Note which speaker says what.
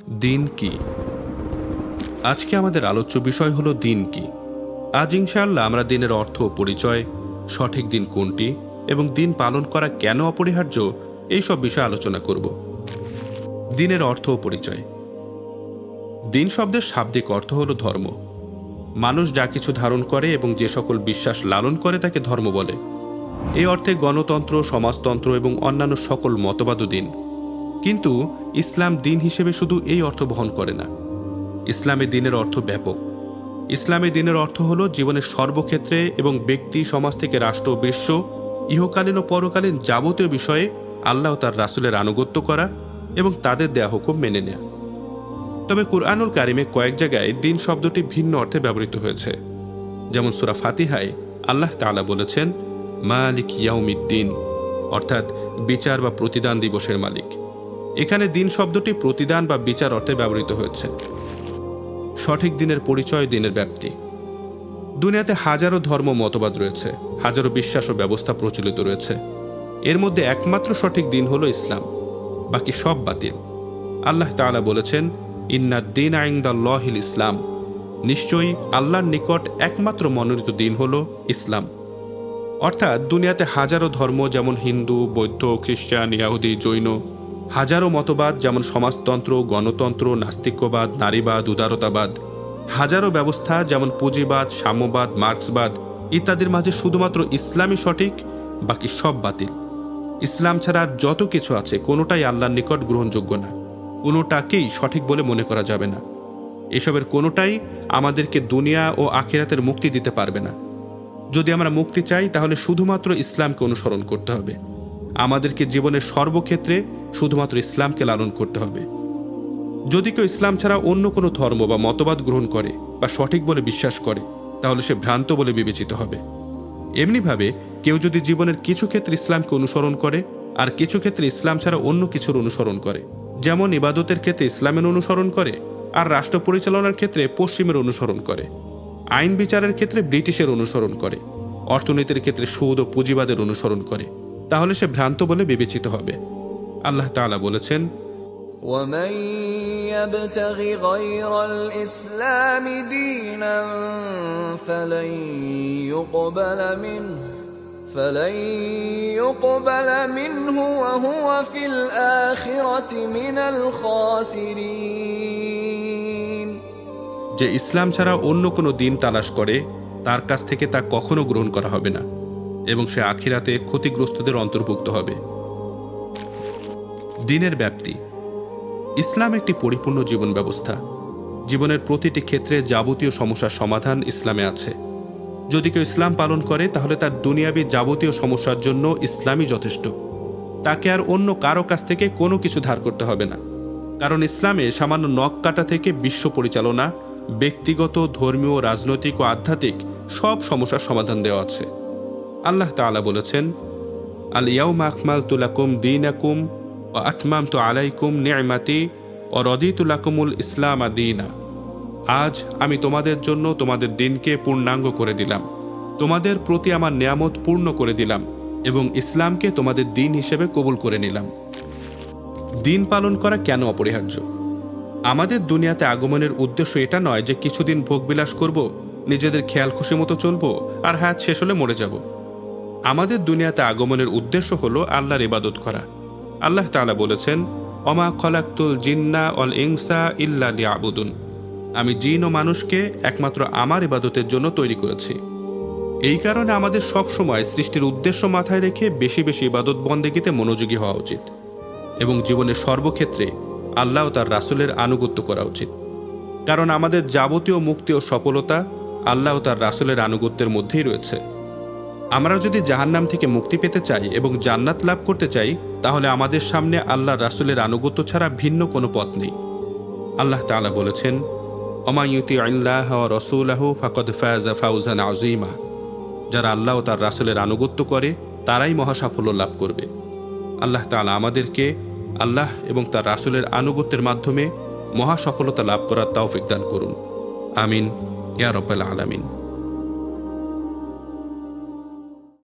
Speaker 1: দিন কি? আজকে আমাদের আলোচ্য বিষয় হলো দিন কি। আজ ইনশাআল্লাহ আমরা দিনের অর্থ ও পরিচয়, সঠিক দিন কোনটি এবং দিন পালন করা কেন অপরিহার্য, এইসব বিষয়ে আলোচনা করব। দিনের অর্থ ও পরিচয়। দিন শব্দের শাব্দিক অর্থ হলো ধর্ম। মানুষ যা কিছু ধারণ করে এবং যে সকল বিশ্বাস লালন করে তাকে ধর্ম বলে। এই অর্থে গণতন্ত্র, সমাজতন্ত্র এবং অন্যান্য সকল মতবাদও দিন। কিন্তু ইসলাম দিন হিসেবে শুধু এই অর্থ বহন করে না। ইসলামে দিনের অর্থ ব্যাপক। ইসলামে দিনের অর্থ হল জীবনের সর্বক্ষেত্রে এবং ব্যক্তি, সমাজ থেকে রাষ্ট্র, বিশ্ব, ইহকালীন ও পরকালীন যাবতীয় বিষয়ে আল্লাহ ও তার রাসূলের আনুগত্য করা এবং তাদের দেয়া হুকুম মেনে নেয়া। তবে কুরআনুল কারিমে কয়েক জায়গায় দিন শব্দটি ভিন্ন অর্থে ব্যবহৃত হয়েছে। যেমন সূরা ফাতিহায় আল্লাহ তাআলা বলেছেন মালিক ইয়াউমিদ্দিন, অর্থাৎ বিচার বা প্রতিদান দিবসের মালিক। এখানে দিন শব্দটি প্রতিদান বা বিচার অর্থে ব্যবহৃত হয়েছে। সঠিক দিনের পরিচয়, দিনের ব্যাপ্তি। দুনিয়াতে হাজারো ধর্ম, মতবাদ রয়েছে, হাজারো বিশ্বাস ও ব্যবস্থা প্রচলিত রয়েছে। এর মধ্যে একমাত্র সঠিক দিন হলো ইসলাম, বাকি সব বাতিল। আল্লাহ তাআলা বলেছেন ইন্নাদ-দীন ইনদাল্লাহিল ইসলাম, নিশ্চয়ই আল্লাহর নিকট একমাত্র মনোনীত দিন হলো ইসলাম। অর্থাৎ দুনিয়াতে হাজারো ধর্ম যেমন হিন্দু, বৌদ্ধ, খ্রিস্টান, ইহুদি, জৈন, হাজারো মতবাদ যেমন সমাজতন্ত্র, গণতন্ত্র, নাস্তিক্যবাদ, নারীবাদ, উদারতাবাদ, হাজারো ব্যবস্থা যেমন পুঁজিবাদ, সাম্যবাদ, মার্ক্সবাদ ইত্যাদির মাঝে শুধুমাত্র ইসলামই সঠিক, বাকি সব বাতিল। ইসলাম ছাড়া আর যত কিছু আছে কোনোটাই আল্লাহর নিকট গ্রহণযোগ্য না, কোনোটাকেই সঠিক বলে মনে করা যাবে না। এসবের কোনোটাই আমাদেরকে দুনিয়া ও আখিরাতের মুক্তি দিতে পারবে না। যদি আমরা মুক্তি চাই তাহলে শুধুমাত্র ইসলামকে অনুসরণ করতে হবে। আমাদেরকে জীবনের সর্বক্ষেত্রে শুধুমাত্র ইসলামকে লালন করতে হবে। যদি কেউ ইসলাম ছাড়া অন্য কোনো ধর্ম বা মতবাদ গ্রহণ করে বা সঠিক বলে বিশ্বাস করে তাহলে সে ভ্রান্ত বলে বিবেচিত হবে। এমনিভাবে কেউ যদি জীবনের কিছু ক্ষেত্রে ইসলামকে অনুসরণ করে আর কিছু ক্ষেত্রে ইসলাম ছাড়া অন্য কিছুর অনুসরণ করে, যেমন ইবাদতের ক্ষেত্রে ইসলামের অনুসরণ করে আর রাষ্ট্র পরিচালনার ক্ষেত্রে পশ্চিমের অনুসরণ করে, আইন বিচারের ক্ষেত্রে ব্রিটিশের অনুসরণ করে, অর্থনীতির ক্ষেত্রে সুদ ও পুঁজিবাদের অনুসরণ করে, তাহলে সে ভ্রান্ত বলে বিবেচিত হবে। আল্লাহ তাআলা বলেছেন
Speaker 2: وَمَن يَبْتَغِ غَيْرَ الْإِسْلَامِ دِينًا فَلَن يُقْبَلَ مِنْهُ وَهُوَ فِي الْآخِرَةِ مِنَ الْخَاسِرِينَ।
Speaker 1: যে ইসলাম ছাড়া অন্য কোনো দিন তালাশ করে তার কাছ থেকে তা কখনো গ্রহণ করা হবে না এবং সে আখিরাতে ক্ষতিগ্রস্তদের অন্তর্ভুক্ত হবে। দিনের ব্যাপ্তি। ইসলাম একটি পরিপূর্ণ জীবন ব্যবস্থা। জীবনের প্রতিটি ক্ষেত্রে যাবতীয় সমস্যার সমাধান ইসলামে আছে। যদি কেউ ইসলাম পালন করে তাহলে তার দুনিয়াবী যাবতীয় সমস্যার জন্য ইসলামই যথেষ্ট। তাকে আর অন্য কারো কাছ থেকে কোনো কিছু ধার করতে হবে না, কারণ ইসলামে সামান্য নখ কাটা থেকে বিশ্ব পরিচালনা, ব্যক্তিগত, ধর্মীয়, রাজনৈতিক ও আধ্যাত্মিক সব সমস্যার সমাধান দেওয়া আছে। আল্লাহ তাআলা বলেছেন আল ইয়াউমা আকমালতু লাকুম দীনাকুম ওয়া আতমামতু আলাইকুম নি'মাতি ওয়া রাদিতু লাকুমুল ইসলাম দীনা। আজ আমি তোমাদের জন্য তোমাদের দিনকে পূর্ণাঙ্গ করে দিলাম, তোমাদের প্রতি আমার নিয়ামত পূর্ণ করে দিলাম এবং ইসলামকে তোমাদের দিন হিসেবে কবুল করে নিলাম। দিন পালন করা কেন অপরিহার্য? আমাদের দুনিয়াতে আগমনের উদ্দেশ্য এটা নয় যে কিছুদিন ভোগবিলাস করব, নিজেদের খেয়াল খুশি মতো চলব আর হায়াত শেষ হলে মরে যাব। আমাদের দুনিয়াতে আগমনের উদ্দেশ্য হলো আল্লাহর ইবাদত করা। আল্লাহ তাআলা বলেছেন ওমা খলাকতুল জিন্না ওয়াল ইনসা ইল্লা লিয়াবুদুন, আমি জিন ও মানুষকে একমাত্র আমার ইবাদতের জন্য তৈরি করেছি। এই কারণে আমাদের সব সময় সৃষ্টির উদ্দেশ্য মাথায় রেখে বেশি বেশি ইবাদত বন্দেগীতে মনোযোগী হওয়া উচিত এবং জীবনের সর্বক্ষেত্রে আল্লাহ ও তার রাসূলের আনুগত্য করা উচিত। কারণ আমাদের যাবতীয় মুক্তি ও সফলতা আল্লাহ ও তার রাসূলের আনুগত্যের মধ্যেই রয়েছে। আমরা যদি জাহান্নাম থেকে মুক্তি পেতে চাই এবং জান্নাত লাভ করতে চাই তাহলে আমাদের সামনে আল্লাহর রাসূলের আনুগত্য ছাড়া ভিন্ন কোনো পথ নেই। আল্লাহ তাআলা বলেছেন ওমা ইউতিউল্লাহ ওয়া রাসূলাহু ফাকাদ ফাযা ফাওজান আযীমা, যারা আল্লাহ ও তার রাসূলের আনুগত্য করে তারাই মহাসাফল্য লাভ করবে। আল্লাহ তাআলা আমাদেরকে আল্লাহ এবং তার রাসূলের আনুগত্যের মাধ্যমে মহাসফলতা লাভ করার তৌফিক দান করুন। আমিন ইয়া রাব্বাল আলামিন।